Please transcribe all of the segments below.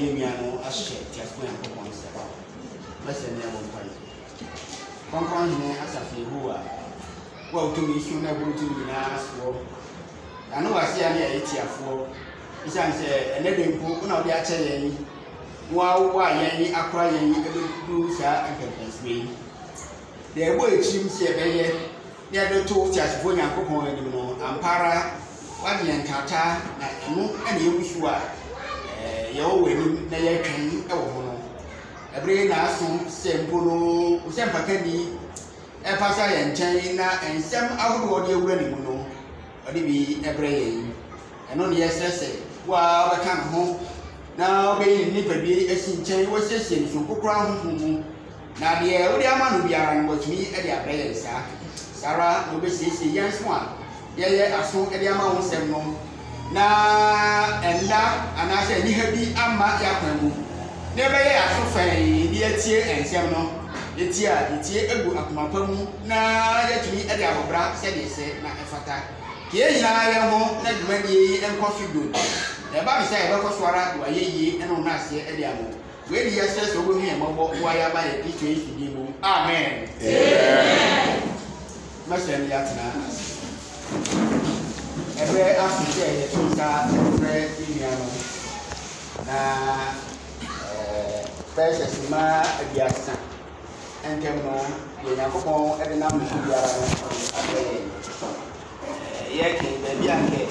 yemiano ahye tiafo yankopon se mese ne abo mpai konkon ne asafi huwa wa utumi isu na burutumi na so anu wase ya ne tiafo isan se ene dempo na odi ache yen wa yen akora yen edu sa enterprise de ebo echim se beye ne ade to tiafo yankopon enim no ampara wadi entata na enu ene yewusu a yo weni na ye twan e wo ho no ebre na aso sempo no sempa kani e pasa ye nchen na ensem ahodo de ewura ni mu no odi bi ebre ye eno ne yesese wa ba kan ho na obe ni pabi esi nchen wo sese nso kokora ho mu na de wo de ama no biara no watumi e de abre ye sa sara no be sese yenso a ye aso e de ama wo sem no na enda anase ni habi ama ya kwamu ne be ye aso fan ni etie ensem no etie egu akomapa mu na yatumi e de abobra se de se na efata ke yina ye ho na dwumani enko figo e ba bi se e be ko swara wa ye yi eno na ase e de amo we ni yese so wo hu e mobo wa ya ba ye Kristo Yesu di mu amen amen masem ya tana ebe afite ye tunta ebe iniano na pese sima abiasa enkemo ye yakopon ebe na musu biara no abe ye ke be anke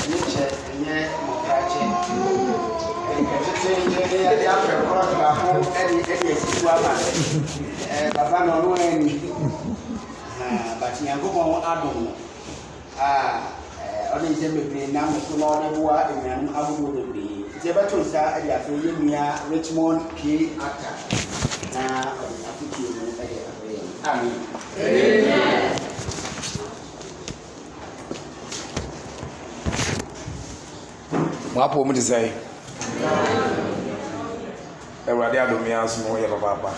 ni che nye mokrache ekete ye ya pre cross ba ho edi esitu aba baba no no eni but yakopon adom oni se bebre na musu no ne boa emianu abudu bebre je bato sa ade afa yemia Richmond K Ata na afiki no ade afa amen amen mwapo mu disai ewade adomia aso ye papa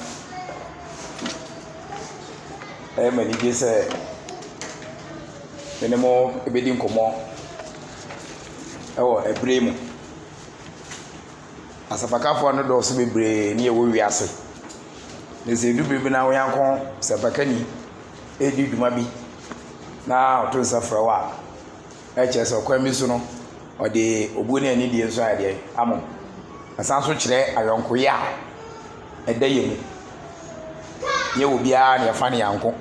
mani bi se menemo ebedi nkomo ewo ebremu asapakafo no do so bebre ne ewo wiase ne se du bebre na woyankon sapakani edi duma bi na oto safra wa eche so kwami so no ode obu ne ani die nso ade amo asan so kire ayonkoya edayemu ye obi a ne fa ne yanko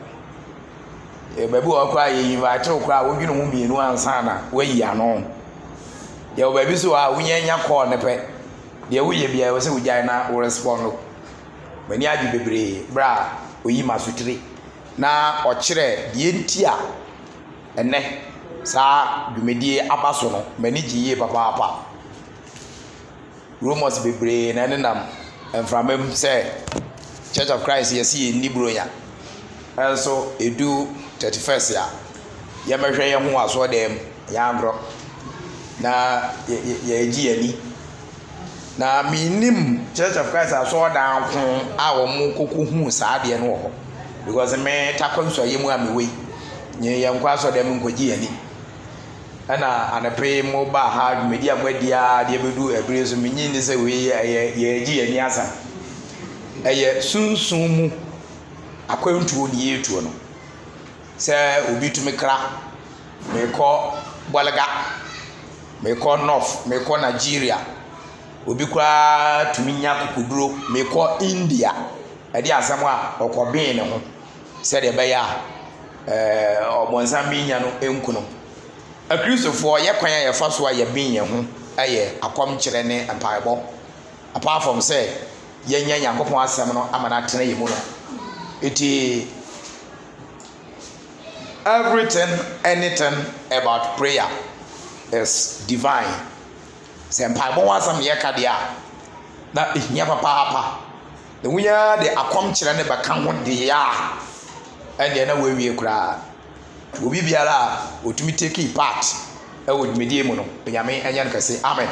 babu okwa ye invite okwa wodwunu mu mienu ansa na wayi ano ye baby so a wunyanya call ne pe de wo ye bia wo se wugyan na wo respond mani adi bebre bra oyi masutire na okire de ntia ene sa dwumedie abaso no mani giye papa rumors bebre na nenam enframem se Church of Christ yesi ni broya also edu 31st ya yemehwe ye ho aso dem ya andro na ye egi ani na minim Church of Christ aso dan ko a wo mu koku hu saa de no ho because me takonso ye mu amewe nye ye nkwa aso dem nkogi ani ana anape mo ba ha media mwadia de bedu ebrezo minyi ni se we ye egi ani asa eye sunsun mu akwantuo ni yetuo no se obi tumi kra meko bolaga meko north meko Nigeria obi kwa tumi nya kokuduro meko India edi asam a okobin ne ho se de be ya obonsam bi nya no enku no akristofo ye kwan ye fa so a ye bin ye ho aye akom kire ne empaibo apart from say ye nya yakopon asem no amana tena ye mu no iti everything anything about prayer is divine sempaibo wasam ye ka dia na ehia papa the wunya de akom kire ne baka ho de ya ene na wawie kura obi biara otumi take part e wo dwumedie mu no nyame anya no kase amen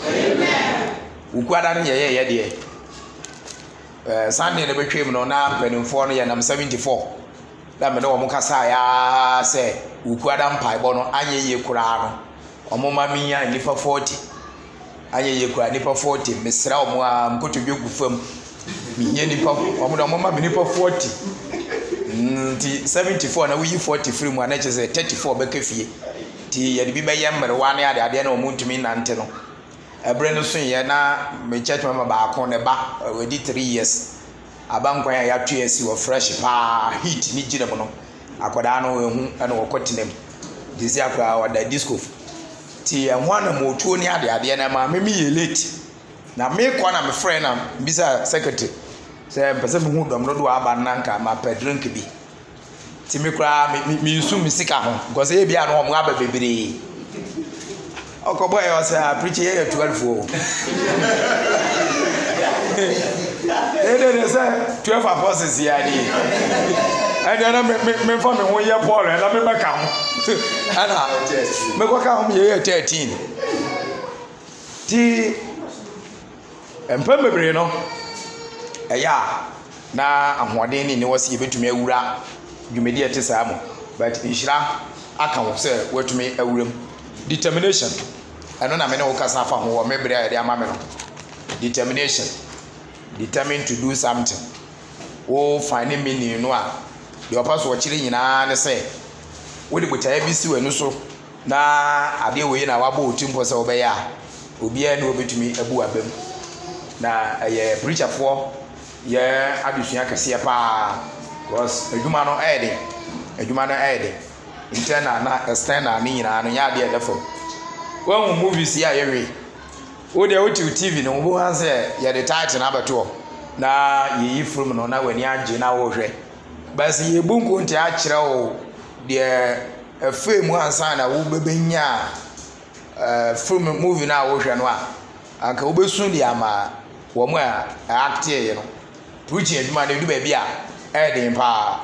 amen ukwada no ye de Sunday na betwem no na penimfo no ye nam 74 da me no wo kasa ya se ukwada mpaibo no anye ye kura no omoma minya nipa 40 anya ye kura nipa 40 mesra omo a mkoto bi gu fam minye nipa omo do mama me nipa 40 nti 74 na we 40 free mu ana chese 34 beka fie ti ye bi be ye mmerwa na ade na omo ntumi nante no ebre no so ye na me church mama ba akon ne ba we di 3 years abankwan ya twa esi wo fresh pa heat ni gina mo no akoda no ehu ana wo kotinem disi akwa wada disco ti ehwa na mo tuo ni ade na ma me ye late na me kwa na me friend na bisa secretary say pese me hu dom no do aba nanka ma pe drink bi ti me kra me su me sika ho because e bia no mo aba bebere okobo e o say preach ye 12 o they say 12 apostles here ni and then me for me ho ye Paul and me make am ana me go ka ho ye 13 ti empem bebre no eya na ahoden ni wose ye betumi awura dwumedi ete saa mo but inshira aka wo se watumi awuram determination eno na me ne wo kasa fa ho wo mebre ya de ama me no determination determined to do something o find meaning no a de opa so chire nyina ne se wo de botaya bi si wanu so na ade we na wabo otimpo se obeya obi a na obetumi abu abam na ye preacher for ye adusua kase pa because adwuma no ede internal na external ni nyina no ya de defo when movies ya yewe o de o TV no bo han se ye de title na beto na ye from no na wani anje na wo hwe bas ye bunko nti a kire o de afem ansa na wo bebenya from movie na wo hwe no a anka wo besun de ama wo mo a act ye no preaching aduma na du ba bia e de pa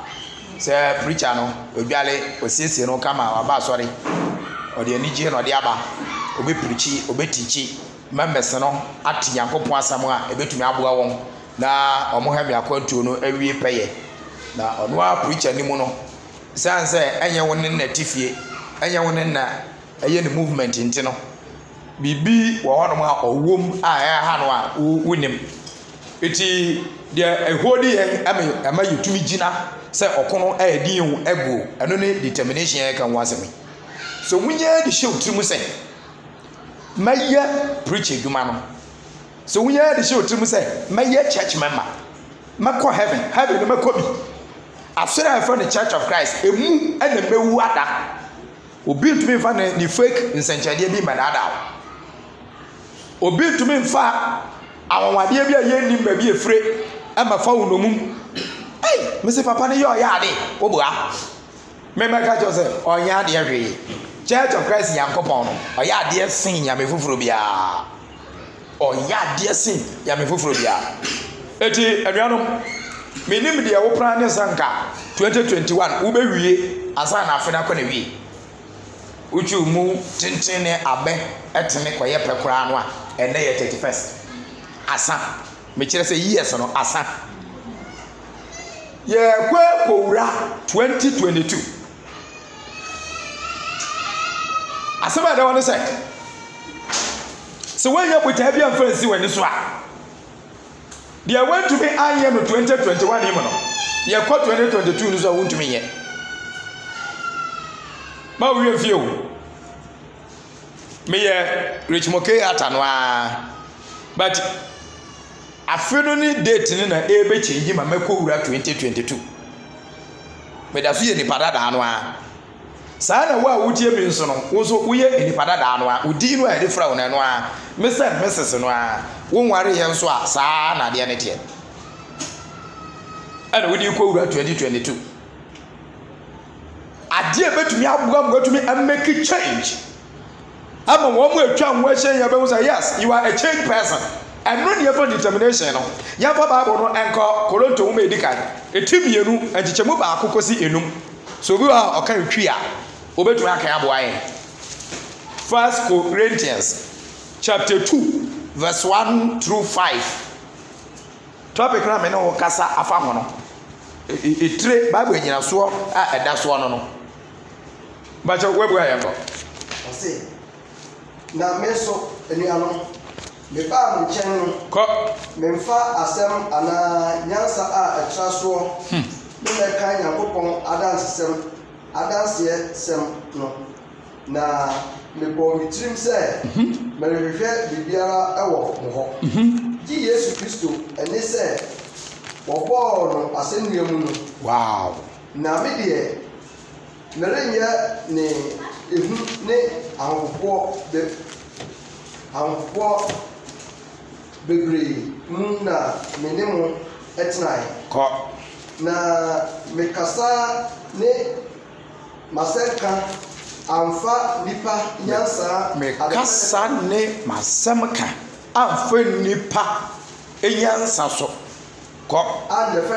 se preacher no odwale osiesie no kama aba sorry o de anije no de aba obe preachi obe teachi members no ati yankopon asam a ebetumi aboa won na omo ha mi akwantuo no awie peye na ono a preacher ni mu no sanse enye won na tifie enye won na eye ne movement nti no bibi wo hono ma owom a ha no a wonim eti de ehodi yen ama yetumi gina se okono edi hu ego eno ne determination yen kan wasemi so munye de show trimu se maye preach eduma no so we hear the show trimu say maye church member mako heaven no mako bi after I found the Church of Christ emu ene mewu ada obi ntumi fa ni fake nsenchade bi madada obi ntumi fa awawade bi aye nim ba bi efre ama fa wonomum me say papa ne yo ya ade obua me meka jo say onya ade ahwe Church of Christ yankopon no oya ade sin ya me fufuro bia oya ade sin ya me fufuro bia eti anuanom menim de wo plan ne sanka 2021 wo bewie asa na afena kwa na wie uchu mu tintin ne abe etene koye pekura no a ene ye 31st asa me kire se years no asa ye kwa kowura 2022 asaba da won say so when you put heavy and fancy when this one they went to be anye no 2021 him no ye kwa 2022 no so won to me ye ma we fie o me ye rich moke atanwa but afeno ni date ni na ebe change ma makowura 2022 me da so ye ni pada da no a sana wa wutie bi nso no wo so wo ye ni pada da no a udi no a de fra wo na no a Mr. Mrs. no a wo nware ye nso a saa na de ne tie ana wodi kowura 2022 ade betumi abuga betumi make change ama wo mu atwa nwa hye ya be say yes you are a change person and no near for determination no ya fa Bible no enko Korinto mu edikan etimienu anchichemu ba akokosi enum so bi wa okan twi a obetumi akan aboa yen 1 Corinthians chapter 2 verse 1 through 5 topic na me no kasa afa ho no etre Bible nyina so a eda so no no ba cha webu ayen ko ase na meso eni ano me ba mo chen no ko me mfa asem ana nyansa a etra so me me kan Yakobon adanse sem no na me bo mitrim se me rehwe bibiara ewo mo ho ji Yesu Kristo ene se wo bo no asennuam no wow na me de merenye ne ehu ne ahoppo bebre mu na menemu etnai ko na mekasa ne masenka amfa nipa nyansa mekasa ne masemka amfa nipa enyansa so ko ande fe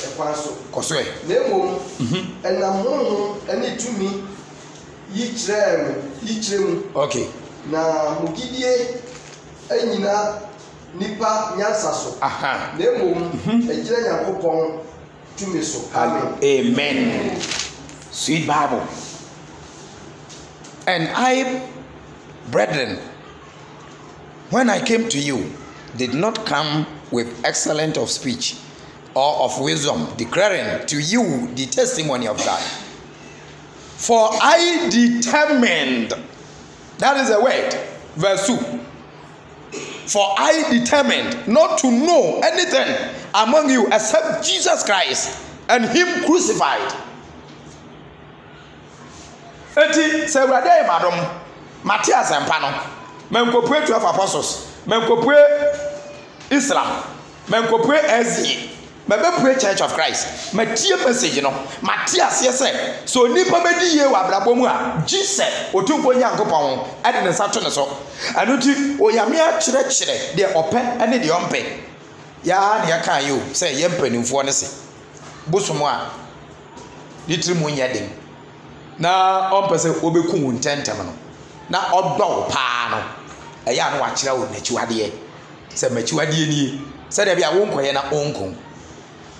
ekwan so ko so e na emom enam honhom ene tumi yikyerem okay na mugidie enyina nipa nyansa so aha na emom egira Yakobon tumi so amen sweet Bible. And I, brethren, when I came to you, did not come with excellence of speech or of wisdom, declaring to you the testimony of God. For I determined, that is a word, verse 2. For I determined not to know anything among you except Jesus Christ and Him crucified. Eti se wrade madom Matthias empano menkopue 12 apostles menkopue Islam menkopue Ezi mebepue Church of Christ matie message no Matthias yese so nipa bedi ye wa brabom a Jesus otumfo Nyankopon ade ne sato ne so anuti oyame a kyerɛ de ope ene de ompe ya na yaka yo se ye mpanimfo ne se bosomo a litirimu nyedem na ompese obeku wuntentem no na odɔ paa no ɛyɛ no wakyerɛ wo nachiwade sɛ machiwade nie sɛ da bia wonkoye na onko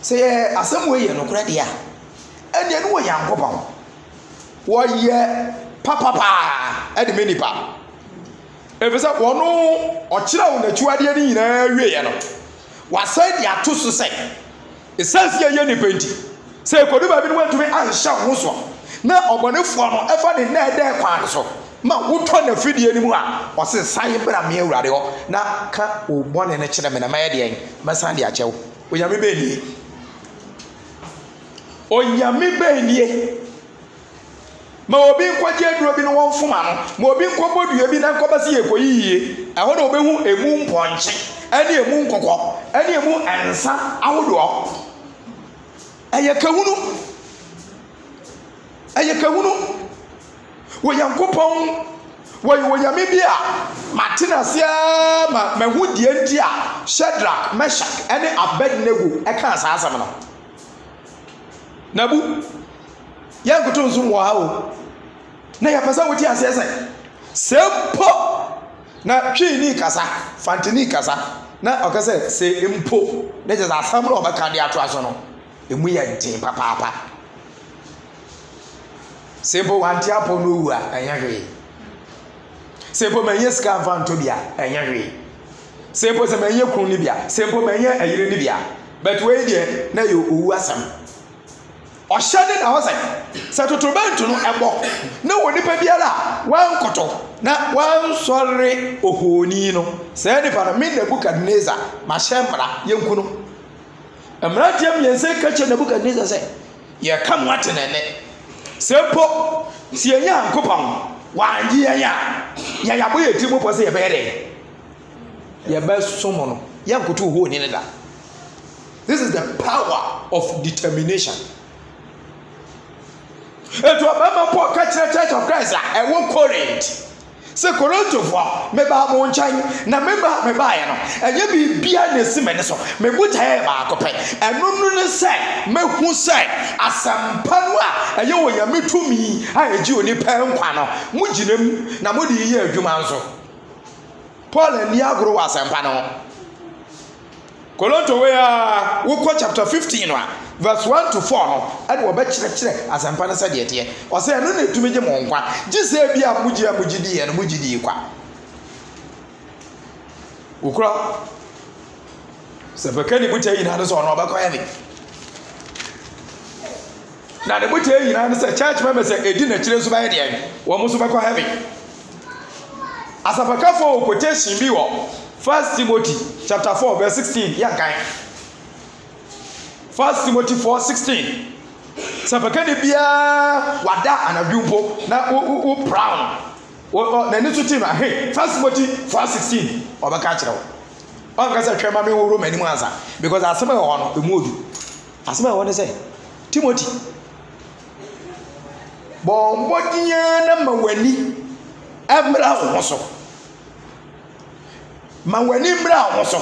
sɛ asɛm we ye no kora de a ɛne no wɔ Yankopɔn wɔyɛ papa ɛde menipa efisɛ wɔno ɔkyerɛ wo nachiwade ni nyinaa wie no wasɛ de ato so sɛ esansi ye nipa nti sɛ kodu ba bi no wantumi anhyɛ ho so na obonefo no efa de na ede kwan so ma wotɔ na fidie ni mu a ɔse san bra me awurade ho na ka obone ne kyerɛ me na maye de masan de akyɛw onyame benie ma obi nkwaje aduro bi no wonfoma no ma obi nkobodua bi na nkobase yekoyiyie ɛho na obehu emu mponche ɛne emu nkokɔ ɛne emu ensa ahodo ɛyɛ kahunu wo Yankopɔn wo Nyame bi a matena sia ma mahu die nti a Shadrach Meshach ene Abednego eka asasam no nabu yankoto nso wo ha o na ya pesa woti asese sempo na twini kasa fantini kasa na okase se empo na je asam no obeka de ato aso no emu ye ntin papa Simple wanti apo no wu a enya hwe. Simple menye ska vanto bia enya hwe. Simple se menye kunu ni bia, simple menye ayire ni bia. But we dey na yo owu asam. Ohyade na ho se totobantu no ebo. Na woni pa biara wan koto na wan sorry ohoni no. Se ni para me Nebukadnezar ma shemra yenkunu. Emra tiam yense ka che Nebukadnezar se ye kam watenene. Sempo si enya Yankopɔn wanji ya boye timo pose ye bere ye be somo no yankoto ho ni da. This is the power of determination. Eto abama po ka kyerɛ Church of Christ a ɛwɔ Corinth se Korintofo meba mo nkyɛn na meba ye no ɛnyɛ bibia na si mene so mebuta ye ba akopɛ ɛno ne sɛ mehu sɛ asampa no a ɛyɛ wɔ Nyame tumi a ɛgye oni pɛ nkwa no muginem na mode yi adwuma nso Paul ani agoro wɔ asampa no Korinto we a wokɔ chapter 15 no a verse 1 to 4 no ade wo be kyerɛ asampa no sɛ de ɛteɛ ɔsɛ ɛno na etumi gye mo nkwa gye sɛ bia mugidi ye no mugidi kwa ukura se bekani buta yina no so no obekọ heaven na de buta yina no se church members edi na kire so ba de wo mo so bekọ heaven asapaka for quotation bi wo 1 Timothy chapter 4 verse 16 ya kan 1 Timothy 4:16 sapakani bia wada anadwumpo na o brown na ni tuti na hey 1 Timothy 4:16 obaka kire wo on ka say twema me wo Rome ani mu ansa because asema ho no emuodu asema ho ne say Timothy bombo dinya na mawani amra ho so mawani mra ho so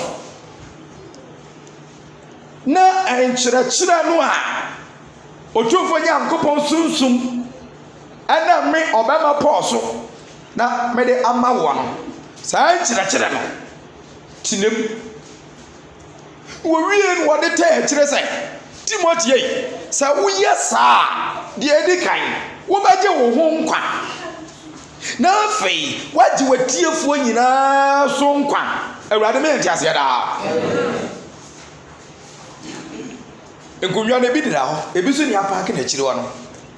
na enkyerɛkyerɛ no a otumfo Nyankopɔn sunsum ana me obama Paul so na me de ama wo no saa enkyerɛkyerɛ no tinem wo wie no wode ta kyerɛ sɛ Timothy ei sɛ woyɛ saa de edi kan wo bagye wo ho nkwa na afei wagye watiefoɔ nyinaa so nkwa awurade me ntia se daa nkunwa na bi dira ho ebi so ni apake na kyire wo no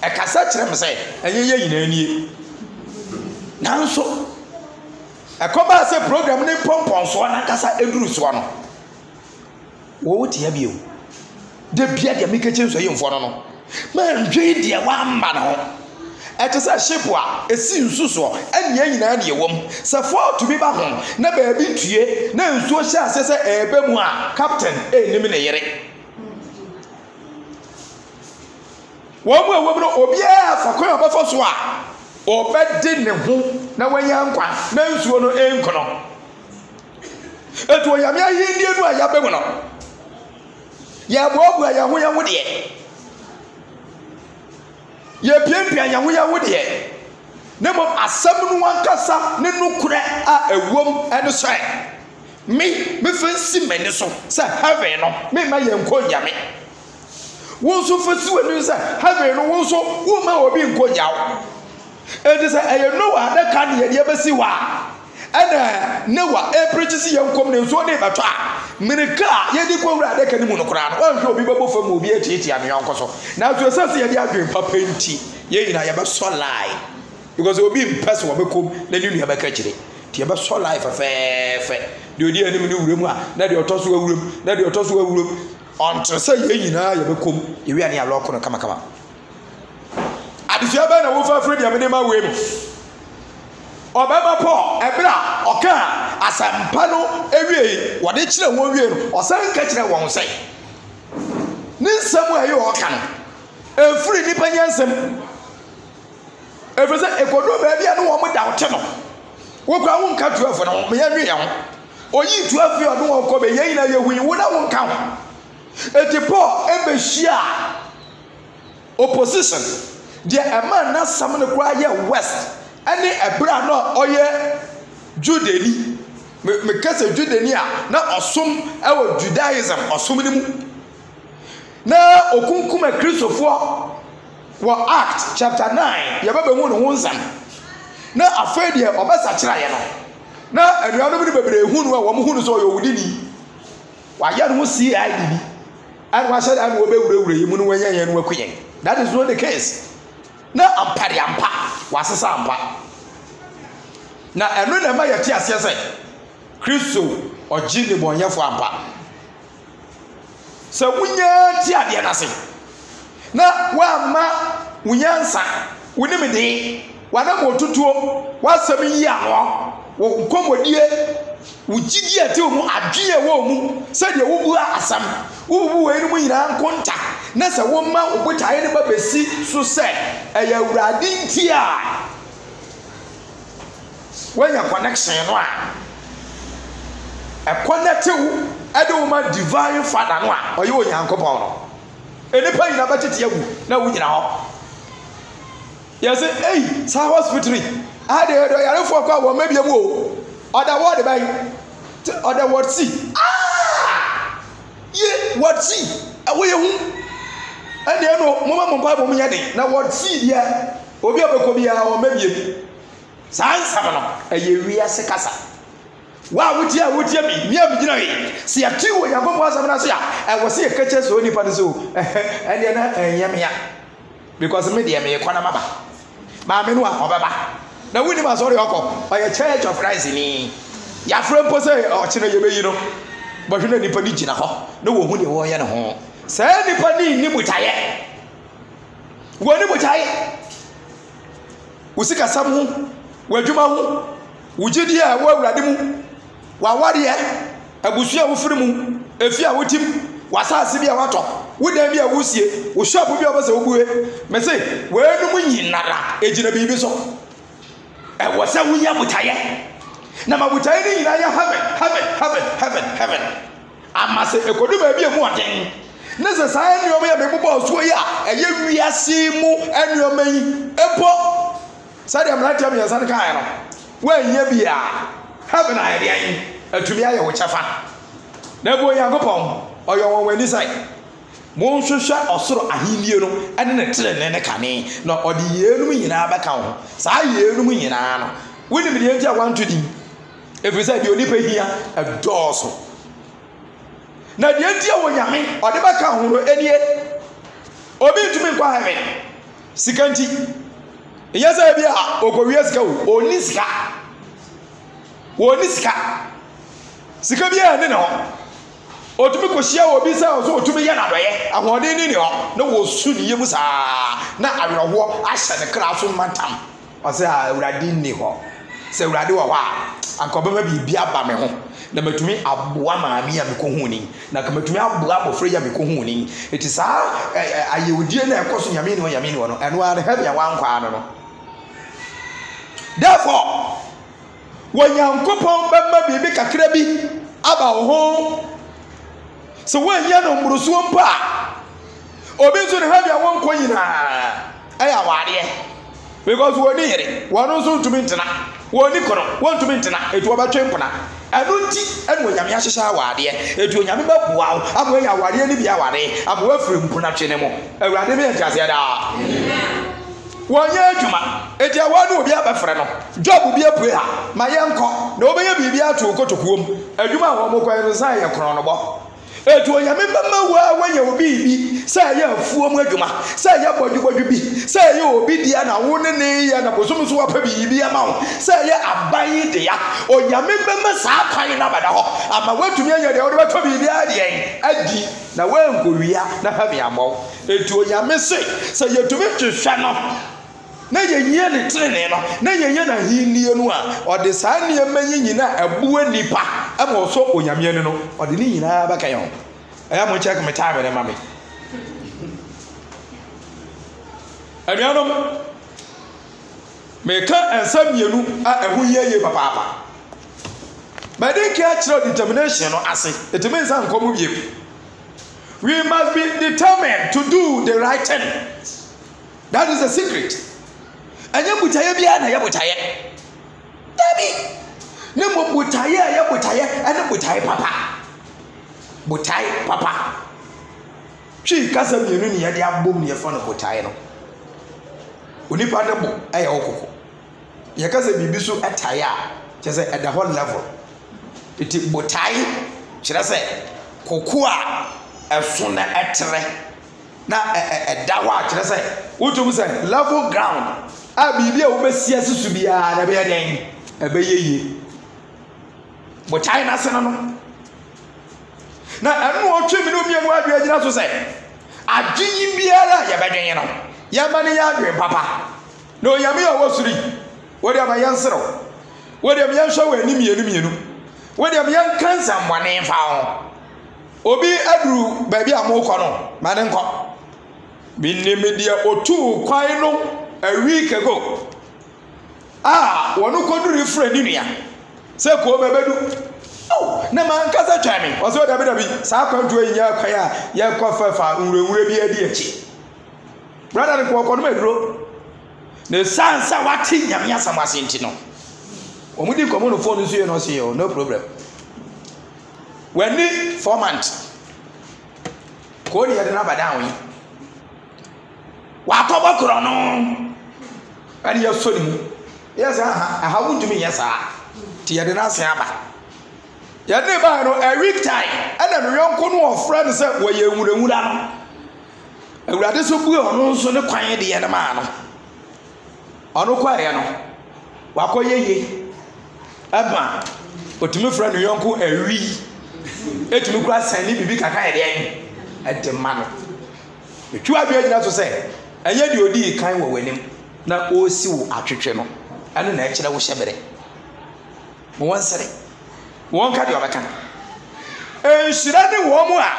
e kasa kyerɛ me sɛ enye nyina nie nanso ekoba se program ni pompon so na kasa eduru so no wo tie bia o de bia de me keche so yimfo no man dwe de wa amba no ete se ship a esi nsuso anya nyina na yewom se for to be ba ho na ba bi tue na nsuo hye ase se ebe mu a captain enim ne yere wo mu no obia fa kwan obafo so a obedi ne ho na wanya nkwa na nsuo no enkono etu oyame ahindie no a yabegu no ya boabu ya ho de ye piempia ya ho de ne mo asam no wankasa ne nukure a ewom ene so me fansi mani so se heaven no me ma ye nko yame wonso fasi wani se heaven no wonso wo ma obi nko yawo edi se eye Noah da kan ye de besi wa ana Noah preachisi ye nkom ne nso ne beto a mirika ye di ko wura da kan mu no kura no wanhwe obi bebo fam obi etieti ame yonko na to sase ye di adwen papa nti ye nyina ye be so lie because obi person obekom na ni nua beka kire ti ye be so lie fefefe de odi anim ni wurem a na de otoso awurem na de otoso awurem onto se ye nyina ye bekom ye wi ane aloko no kama kama adisua ba na wo fa fredi amene ma we mi obaba Paul ebra oka asampa no ewie wode kire won wie no osan ka kire won sai ni nsam ayi oka no efuri nipa nyansam efese ekodo ba bia no wo mo da wote no wo kwa wo nka 12 no me ya nwe ya ho oyi 12 yo no wo ko be yeyi na yehui wo na wo nka ho eti Paul ebehia opposition de man na sam no kwa ye west ani ebra no oye Judeni me kase Judeni a na osom ewo Judaism osom ni mu na okunkuma Kristofo wo Act chapter 9 ye baba hu no wonsam na afedi e obasa kira ye no na anuano bi bebre hu no wo mo hu no so yo wudini wa ya no CID bi and wa shada no be wure ye mu no wanya ye no akuyen that is not the case na ampare ampa wasesa ampa na eno na ma yete ase se Kristo oji ne bonyefo ampa se wunya ti ade na se na wa ma wunyansa wunimide wana motutuo wasam yi ano wo komodie wujigi ate mu adwe wo mu se de wo bu asam wo bu we ni mu nyina nkonta na se wo ma obotaye ne babesi so se eya urade nti a wanya connection no a connect you ade wo ma divine father no a oye onyankopon no enipa nyina batete agu na wo nyina ho yes hey sa hospital ade do yare fo kwa wo mabia mu o other word by other word see ye word see awoye hu ade no moma mo bible mu yade na word see dia obi obekobia o mabia sansa no eye wiase kasa wa wotia mi mia mi gina yi se ya ti wo Yankopɔn asɛm na so ya wo se ka che so nipa no so ɛne na ɛnyamia because me de me kwana maba ma me no a obeba na wuni ma sorry okɔ ɔyɛ Church of Christ ni ya frempo sɛ ɔkyena yɛbɛyi no bɔhwe na nipa ni gina hɔ na wo hu de wo yɛ ne ho sɛ nipa ni mutaye wo ni mutaye wo sika sam ho wo adwuma ho wo gidi a wo awurade mu wa wariye abusu a wo firi mu efi a wotim wasase bi a watɔ wo dan bi a wo sie wo shop bi a wo sɛ wo bue me sɛ wo enu mu nyinara ejina bibi so wo sɛ wo nya mutaye na mabutaye ni nyina ya heaven ama sɛ ekodu ba bi emu ɔden ne sɛ saa nneɛma ya mebobɔ so yi a ɛyɛ wiase mu nneɛma yi epo sɛdeɛ mmerante am yɛnsa ne kae no woanyɛ bi a heaven ayɛ deɛ yi atumi ayɛ wo kyɛfa na ebo Onyankopɔn ɔyɛ wɔn w'ani sɛ monhwehwɛ ɔsoro ahennie no ɛne ne tenene ne kane na ɔde yɛnum nyinaa bɛka ho saa yɛnum nyinaa no wonim deɛ nti a wanto din ɛfiri sɛ deɛ onipa hia ɛdɔɔso na deɛ nti a wɔ Nyame ɔde bɛka ho no ɛnie obi ntumi nkɔ heaven sika nti ɛyɛ sɛ bi a ɔkɔwie sika wo ɔni sika sika bi a ne hɔ ɔtumi kɔhyia wɔ bi sɛ ɔso ɔtumi yɛ n'adɔyɛ ahoɔden ne hɔ na wɔsu ne yam saa na awerɛhoɔ ahyɛ ne kra so mantam ɔsɛ awurade nni hɔ sɛ awurade wɔ hɔ a anka ɔbɛma biribi aba me ho na matumi aboa maame a mekɔhu ni na ka matumi aboa abɔfra yi a mekɔhu ni ɛti saa ayɛwodie na ɛkɔ so nyame ne wɔ no ɛno ara heaven a wankɔa no therefore Onyankopɔn bɛma biribi kakra bi aba wo ho sɛ woanyɛ no mmorosoɔ mpo a obi nso ne heaven a wɔnkɔ nyinaa ɛyɛ awadeɛ because wɔni yere wɔno nso ntumi ntena wɔni kɔnɔ wɔntumi ntena ɛti wɔbɛtwe mpona ɛno nti ɛne Onyame ahyehyɛ awadeɛ ɛti Onyame bɛboa wo ama wɔanya awadeɛ no bi awade ama wɔafiri mpona twe ne mu awurade bi yɛ nteaseɛ daa wɔnyɛ adwuma ɛti awa no obi abɛfrɛ no job bi apue ha ma yɛnkɔ na wɔbɛyɛ biribi ato kotokuom adwuma a wɔn kɔɛ no san yɛ korɔ no bɔ ɛti Onyame bɛma wo a wɔnyɛ obi bi sɛ ɛyɛ afuom adwuma sɛ ɛyɛ bɔdwebɔdwe bi sɛ ɛyɛ obi dia na wo ne ne yɛ na bosom so wapɛ biribi ama wo sɛ ɛyɛ aban dea Onyame bɛma saa kwan na bada hɔ ama watumi anya deɛ wode bɛtɔ biribi adeɛ adi na wankɔwia na heaven amɔ ɛti Onyame se sɛ yɛtumi hwehwɛ no na yɛnyɛ ne tenene no na yɛnyɛ na hinnie no a ɔde saa nneɛma yi nyinaa ɛboa nipa ama ɔsɔ Onyame no ɔde ne nyinaa bɛka yɛn ho ɛyɛ mo check me time ne ma me anuanom meka ɛnsa mmienu a ɛho yie papaapa bɛde nka akyerɛ determination no ase ɛtumi nsa nkɔm biem we must be determined to do the right thing. That is the secret. Ɛnyɛ butaye bia na yɛ butaye. Dabi. Ne mo butaye yɛ butaye ɛne butaye papa. Butaye papa. Twi kasa mienu ne yɛde abom ne yɛfa no butaye no. Onipa ne bo ɛyɛ okoko. Yɛ kasa bibi so ɛtaye a kyerɛ sɛ at the whole level. Iti butaye kyerɛ sɛ koko a ɛso na ɛtere na ɛda hɔ a kyerɛ sɛ wotum sɛ level ground a biribi a wobɛsia susu biara na ɛbɛyɛ dɛn ɛbɛyɛ yie botae n'ase no na ɛno ɔtwe mi ne omienu adwene gyina so sɛ adwene biara a yɛbɛdwene no yɛma ne yɛ adwene papa na Onyame a ɔwɔ soro yi wɔde ama yɛnserew wɔde ama yɛnhwɛ wɔ anim mmienu wɔde ama yɛnka nsɛmmɔne mfa ho obi aduru baabi a mokɔ no ma ne nkɔ minnim deɛ otu kwan no a week ago wɔno kɔduru frɛ ne nua sɛ kɔɔ bɛbɛdu na man kasa twa me ɔsɛ dabi saa kwantuo yi nyɛ kwan a yɛkɔ fafa nwurawura bi adi akyi brother ne kɔkɔ no maduro na sansa wate Nyame asɛm ase nti no ɔmo di nkɔmɔ no phone nso yɛ no ɔsɛ no problem wani 4 months ko ni yɛde na badan yi wa tɔbɔ korɔ no ani yɛ so ni mu yɛ sɛ aha wundumi yɛ saa ti yɛde na ase aba yɛde ba no a week time ɛna no yɔnko no ɔfrɛ no sɛ wɔyɛ nwurawura no awurade so bue ɔno nso ne kwan de yɛ no maa no ɔno kɔɛ no wakɔ yeye ɛma otumi frɛ no yɔnko awi etumi kura sɛn ne bibi kaka yɛ deɛ ɛde ma no etwa bi agyina so sɛ ɛyɛ deɛ odi kan wɔ w'anim na ɔsi wo atwetwe no ɛno na ɛkyerɛ wo hyɛbere mo wɔn sere wɔn ka deɛ ɔbɛka nhyira ne wɔn mu a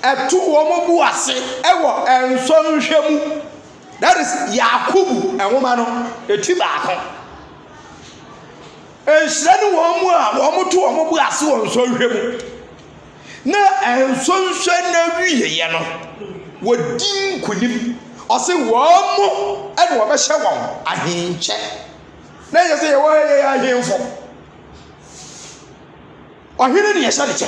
ɛto wɔn bu ase ɛwɔ nsɔnhwɛ mu that is Yakubu ɛnwoma no eti baako nhyira ne wɔn mu a wɔn to wɔn bu ase wɔ nsɔnhwɛ mu na nsɔnhwɛ na wieyɛ no wɔdi nkunim ɔse wɔn mu ɛna wɔbɛhyɛ wɔn ahenkyɛ na yɛ sɛ yɛwɔ yɛ ahemfo ɔhene ne yɛhyɛ ne kyɛ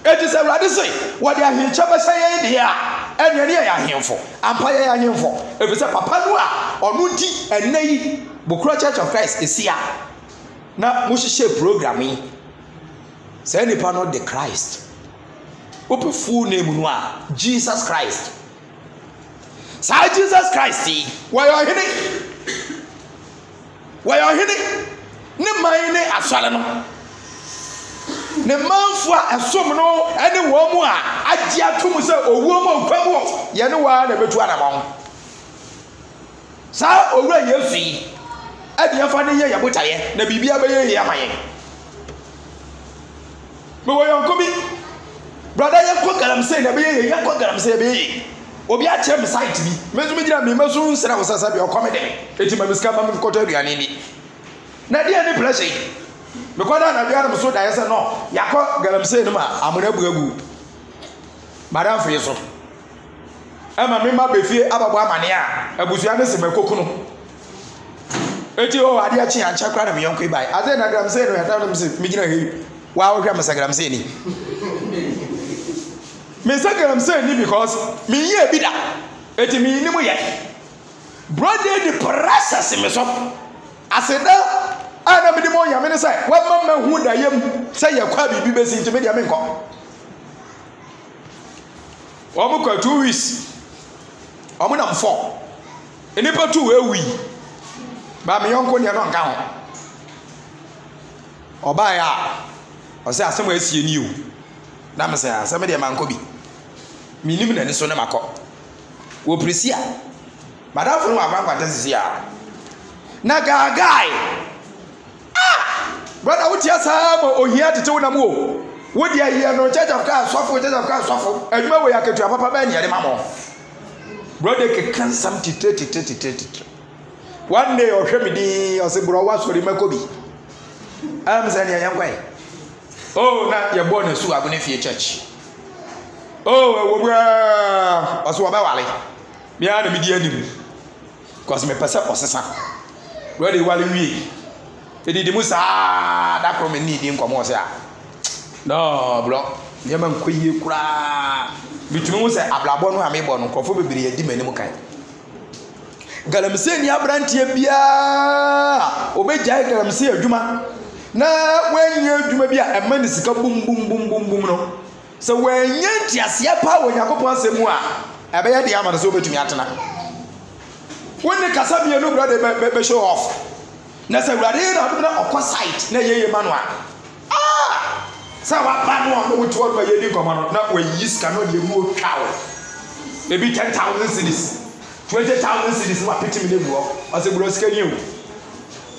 eti sɛ awurade se wɔde ahenkyɛ bɛhyɛ yɛn deɛ a ɛnea ne yɛ ahemfo ampa yɛ ahemfo efisɛ papa no a ɔno di ɛnɛ yi Bukuro Church of Christ esia na mo hyehyɛ program yi sɛ nipa no de Christ open full name no a Jesus Christ saa Jesus Christ yi wɔyɛ ɔhene ne man ne asɔre no ne manfo a ɛsom no ɛne wɔn mu a agye atom sɛ owuo mu nkwa mu yɛne waa na betu anamɔ saa owura Yesu yi ɛde yɛfa ne yɛ yɛbotaeɛ na biribia bɛyɛ yɛ ama yɛn mewɔ yɔnko bi brada yɛnkɔ galamsey na bɛyɛ yɛ yɛnkɔ galamsey bɛyɛ yɛ obi akyerɛ me site bi mesu gyina me maso nsra wo sasa bi ɔkɔme de eti ma miska ma mkɔtɔ aduane ni na deɛ ne pressure yi mekɔda na bia na so da yɛsɛ no yakɔ galamsey no ma amona buagu madam fe so ɛma me ma befie ababɔ amane a abusua ne se makoko no eti o ade akyi ankyɛ kra na me yɔnko ibai ade na galamsey no yɛta no me gyina he wa wo hwɛ me galamsey ni me say galamsey ni because me yɛ bi da eti me ni mo yɛ brother the process me so aseda ana me di mo yame ne say wa mama hu da yam say yɛ kwa bibi besi nti me dia me nkɔ o mo kwa 2 weeks o mo nam 4 enipa 2 ewi ba me yɔnko ne no nka ho oba ya o say asɛm asie ni o na me say asɛm de ma nkɔ bi minim na ni so na makɔ wo prisia madam fo no agbankwata sisi a na gagai brother wutia saa ma ohia tete wo na mo wo dia hia no Church of Christ sofo adwuma wo yaketu papa ba niade mamo brother ke kan sam tete one day o hwɛ me di o se bro wa sori makobi am sani ayankwai oh na ye born su abone fie church oh wo bra o so ba wale bia na me di anim cause me pesa osesa brother wale wie edi musa da pro me need nkomo se a no bro ye man koyie kura bitumi mu se ablabo no amebo no nkofo bebiri edi manim kan galamsey ni abrantie bia obegya galamsey adwuma na wanya adwuma bi a emani sika bum no so wanya ntiasia pa wonyakopon asemu a ebeya de amana so betumi atena woni kasa bi no brother be show off na se brother na okọ site na yeye manu a sa wa ba no no wuti won ba yedi komo no na we yiska no de mu twawo ebi 10,000 cedis 20,000 cedis wa piti mi lebu o se bro skani o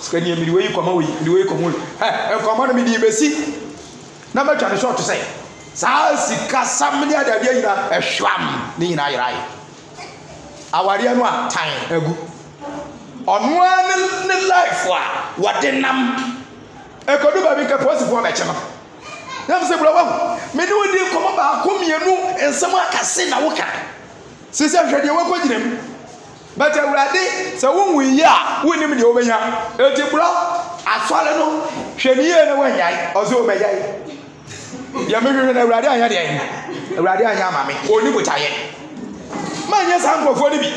skani mi we komo we komo komo no mi di besi na ma twa ne short say sa sika samni ada dia yina ehwam ni yina yirai aware no a tan agu ono ne life a wadenam ekodu ba bi ka posifo na chema na se bro wa me ni wodi komo ba komienu ensem akase na woka sisi ahwede wako gyinem but awurade se wonwu yi a wonim de obenya eti bro asole no hweniye ne wanyai ozo obeyai ya me hwehwe na awurade anya de ayi awurade anya amame oni botaye manye sankofo ni bi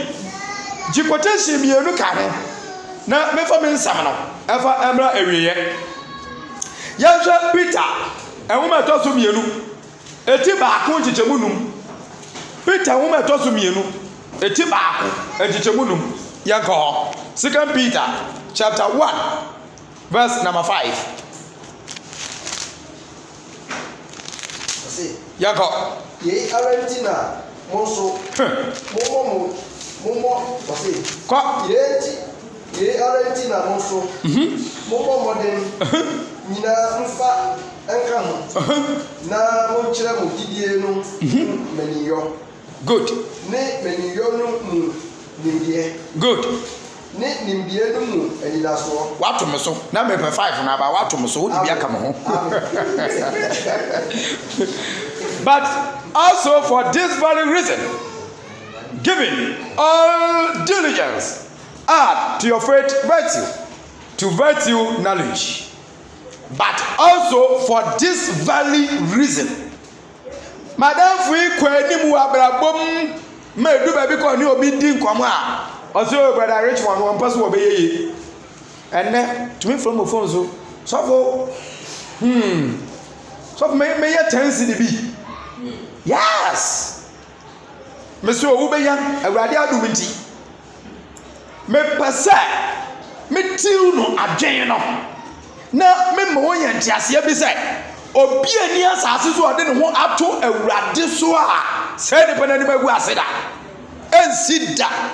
jikotensi mienu ka ho na mefa me nsam no efa emra awiye yɛhwɛ Peter ɛnwoma ɛtɔ so mmienu eti baako nkyekyɛmu num Peter nwoma ɛtɔ so mmienu eti baako nkyekyɛmu num yɛnkɔ hɔ 2 Peter chapter 1 verse number 5 yɛnkɔ yɛyi arentina mo nso mommɔ kɔ yɛyi arentina mo nso mommɔ mmɔden nyinaa mfa nka ho na monkyerɛ mo gyidie no maniyɔ good ne maniyɔ no mu nimdeɛ good ne nimdeɛ no mu anidasoɔ wato me so na mepɛ 5 na aba wato me so wo bi aka me ho but also for this very reason giving all diligence add to your faith virtue, to virtue knowledge, but also for this very reason madam fui kwani mu abrabom medu baby ko ni obi di nkomo a oso brother rich one person wo be yeye enne to me from phone so me ye tense ni bi yes Monsieur Ubeyan, a radial duminti. Me pasa, me tiruno a jeno. Na me moya tiasia beside. Obiania Sasu, I didn't want up to a radisua. Said the Penaniba Guaseda. And sit down.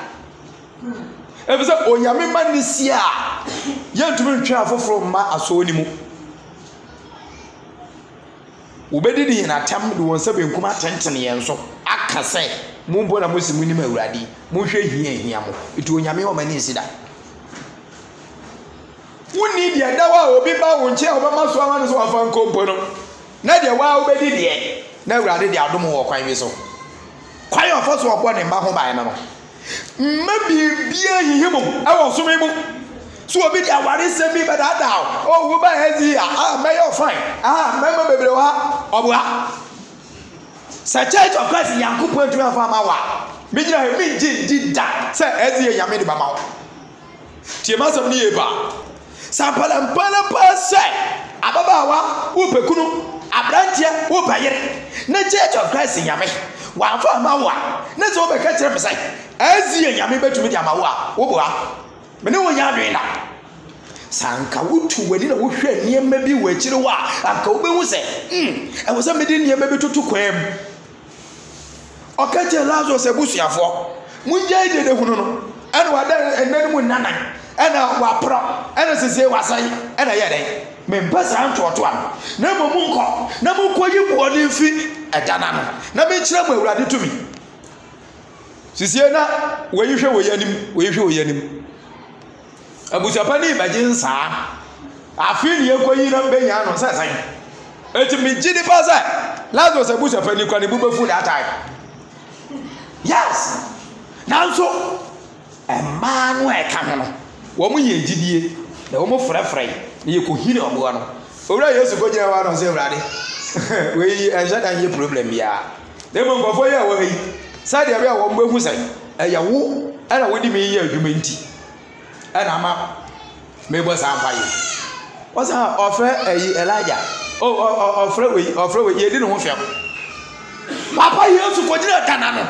If it's a Oyamima Nisia, young to be travel from my asonimu. Ubedi in a time to one seven kuma 10 years so. I can say. Mumbo na musi muni mawurade mohwe hia mo itu onyame o mani sida woni de dawa obi ba wo nche obama so amane so afa nkompo no na de wa obedi de na awurade de adom wo kwan wi so kwan ofo so obo ne mba ho ban no mma bibia hihim e wo so mu so obi de aware se bi bada da o wo ba hezi may you fine mema bebre wa obo Sa Church of Christ Yankupon to Famawa. Mijina did that. Say, as ye Yamini Bama. Tiamas of Nieva. Sampalam Palapa say, Ababawa, Upekunu, Abrantia, Upaye. Na Church of Christ in Yame. One for Mawa. Let's over catch up say, as ye Yami to me Yamawa, Uba. Menu Yamina. Sanka wutu wedina wohwe niam bi wachiri wa anka obehu se I was a medin niam bi tutu kwam okache Lazarus ebusuafo munja ide de hunu no ene wada enani mu nanan ene wapro ene sese wasan ene ye den me mpasa antoto an na momu nko na mokoyi buode mfi edana no na me kire mu awurade tumi sisi na weyihwe woyanim abusapa ni imagine sa afini yekoyi na mbenya no sesan eti mi gidi pasa Lazarus abusapa ni kwani bubefu that time yes now so a man we ka no wo mu ye gidie na wo mu frefre na ye ko hire obo no owura Yesu ko gina wa no se urade we enja dan ye problem ya dem ngofo ye wo yi sa de bia wo mbehu sai eya wo ana wodi me ye adwuma nti ana ama me bo sa ampa yi wasa ofre Elijah ofre we ye di no ho fiam papa Yesu ko gina kana no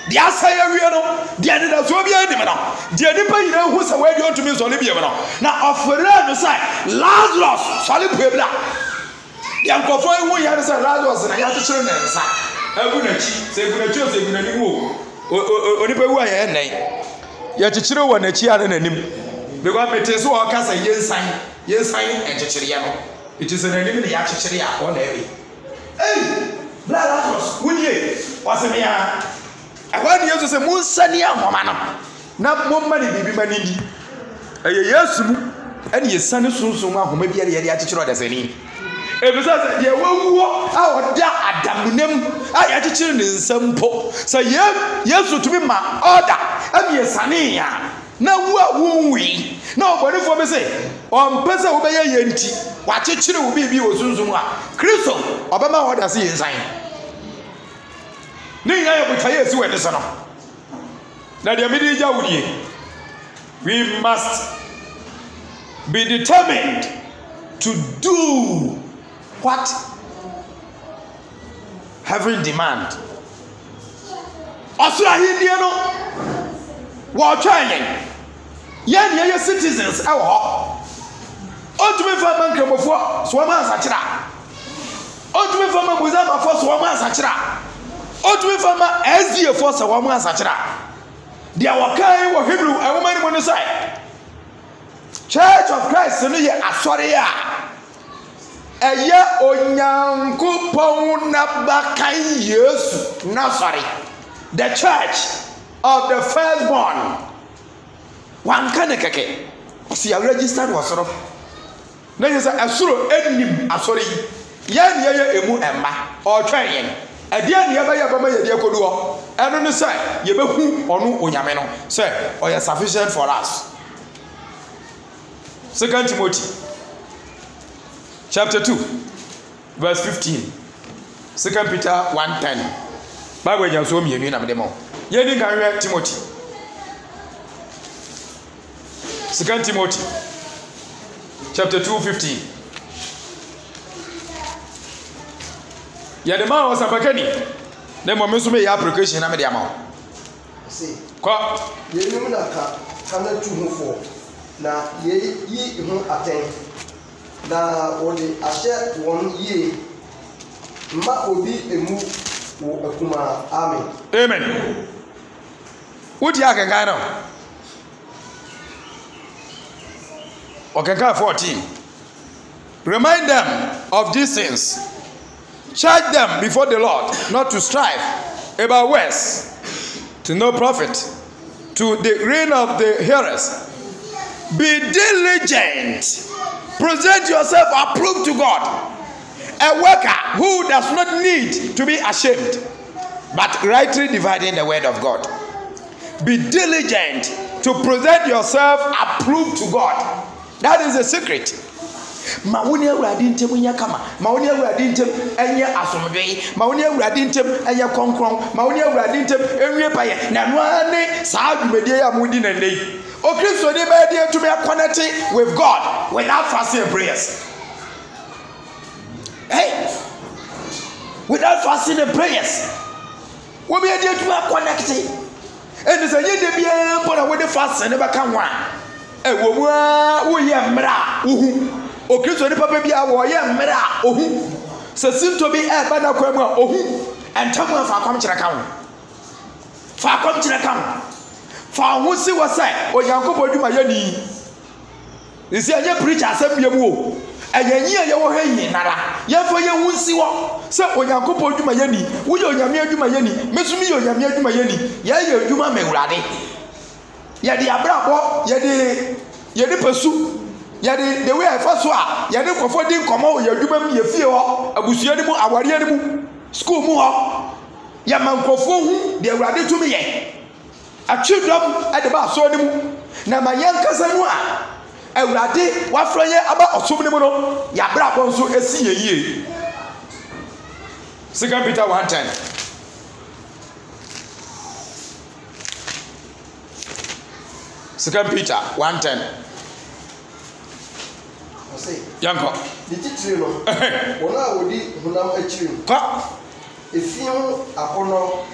dia say awie no dia de da so bia di me no dia di pa yina hu sa we di ontumi so le bia me no na ofre no say Lazarus so le puebla dia nkofo hu ya de say Lazarus na ya chichere na nsa agu na chi se gu na chi o se gu na ni wo onipa wu aye nen ya chichere wo na chi ana na nim because me te so o kasa yensan enchichere ya no it is na nim na ya chichere ya o na ewe Lazarus wunye waseme ya akwani Yesu se munsani ahoma no na momma ne bibi manidi eye Yesu mu ene yesane sunsun ahoma bia de ya chichere odasani ebisa se ye wawuo a oda adamunam a ya chichere ne nsampo se Yesu tumi ma order am yesane ya na wu a wunwi na oborifo be se ompese wo be ye nti wa chichere wo bibi wo sunsun a Kristo obama order se yensan ni ya butaye si wede sono na de midi jawudie we must be determined to do what heaven demand. Also ahindie no wo twayen yen ye citizens e wo otumi fa mankramofo so ma ansakira otumi fa mabuzama fo so ma ansakira otumi fa ma SDA fo so ma ansakira dia wakai wo Hebrew e wo mani mo no sai Church of Christ no ye asori a eye onyankopon na bakan Yesu na sorry the church of the firstborn one kind keke see you registered was sort na you say asuro enim asori yan ye emu emma o twen ade an ye ba ye ba ma ye de koduo eno ne say ye behu onu onyame no say o ye sufficient for us. 2 Timothy chapter 2 verse 15. 2 Peter 1:10. Bible jan so mienu na me mo. Ye ni kan re Timothy. 2 Timothy chapter 2:15. Ya de ma o sabakani. Na mo me so me ya application na me de ama. See. Kwa ye ni na kana tu ho fo. Na ye yi ho aten. Na odi ahye won ye. Ma obi emu wo akuma amen. Amen. Uti akenga no. Okenga 14. Remind them of these things. Charge them before the Lord not to strive about words, to no profit, to the ruin of the hearers. Be diligent. Present yourself approved to God, a worker who does not need to be ashamed, but rightly dividing the word of God. Be diligent to present yourself approved to God. That is the secret. Mawuni awurade ntem nya kama, mawuni awurade ntem enye asomdwe, mawuni awurade ntem enye konkron, mawuni awurade ntem enwie paye na no ane saa dwumedie ya mudi na nei. O Kristo ni ba dey to be connected with God without fasting and prayers. Hey, without fasting and prayers, we be dey to be connected. And say ye dey bia pona we dey fast and never can one. E wo mu a wo ye mra uhu. O Kristo ni papa bia wo ye mra ohu. Se sinto bi e ba na kwa mu a ohu. Entamu afa kwam kire kan. Fa kwam kire kan. Fa ho si wo sai Onyankopon dwuma ye ni. Isi anye preacher asem bia mu o. Ayanyi ye wo hwe nara. Ye fo ye hu si wo. Se Onyankopon dwuma ye ni. Wo ye Onyame dwuma ye ni. Mesumi ye Onyame dwuma ye ni. Ye ye dwuma mewurade. Ye de abrabo, ye de pesu. Ya the way I first saw, ya de kofo din komo ya dwuma mu ye fie ho, abusua ni mu, aware ni mu, school mu ho. Ya mankofo hu de awurade tumi ye. Atwedom ade ba so ni mu. Na ma yankasa nu a awurade wafra ye aba osom ni mu no, ya bra bo nso esi ye yie. 2 Peter 1:10. Peter 1:10. Yanko. The titiri no. Wona wodi hunam achiri. Ka. Efiun akono.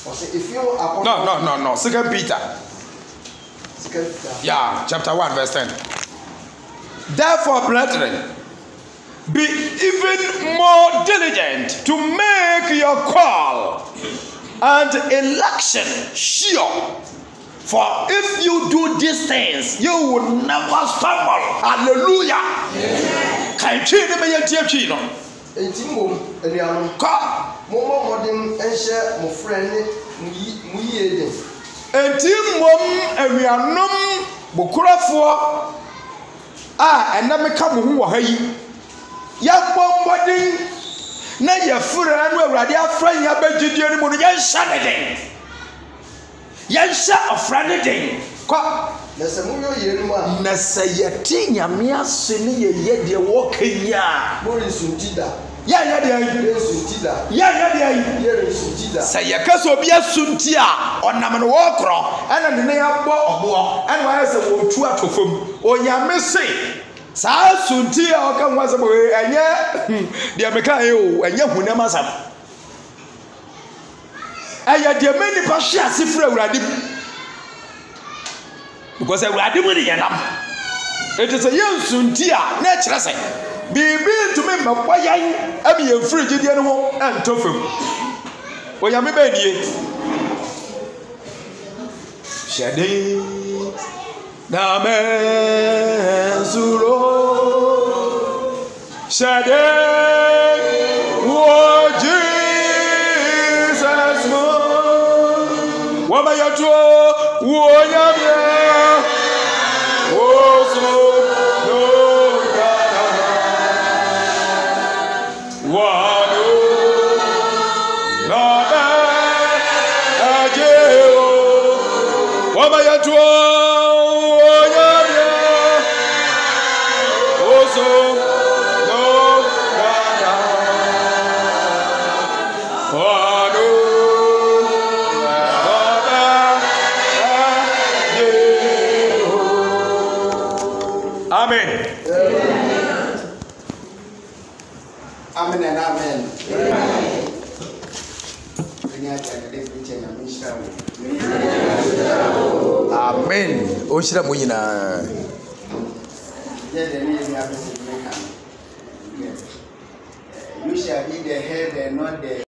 Ose efiun akono. No. 2 Peter. Yeah, chapter 1 verse 10. Therefore, brethren, be even more diligent to make your call and election sure. For if you do these things, you will never stumble. Hallelujah. Can you me yeti no? Entimom enuanom. Ka. Momo modem enhye mo frene mu yeden. Entimom enuanom bokurafo enna meka mo hu wo ha yi. Ya bombodin na ye fura no awurade afra ya bagidie ni mo no ye hya den. Yansha ofrane den kwa nese muyo yenu a nese yeti nyame ase ne ye de wo kanya mo resuntida ya de resuntida ya de ye resuntida say yakaso obi asunti a onam no wo kro ana ne ya bo obo ana wa se wo tu atofom onyame se saa sunti a ɔka ho asɛm ɛnyɛ deɛ meka yɛ o ɛnyɛ hunam asɛm ɛyɛ deɛ mɛ nipa hwe ase firi awurade mu because awurade mu ne yɛ nam ɛti sɛ yɛ nsunti a na ɛkyerɛ sɛ biribi ntumi mmɛbɔ yɛn ɛmi yɛn firi gyidie no ho ɛntɔ fam onyame bɛɛ nie hyɛde na mensuro hyɛde wɔ Jesus mo wɔma yɛtoɔ wɔ nyame wɔso no dada wɔno na agye o wɔma yɛtoɔ Amen. Amen and amen. Amen. Oshira mo nyinaa. You shall be the head and not the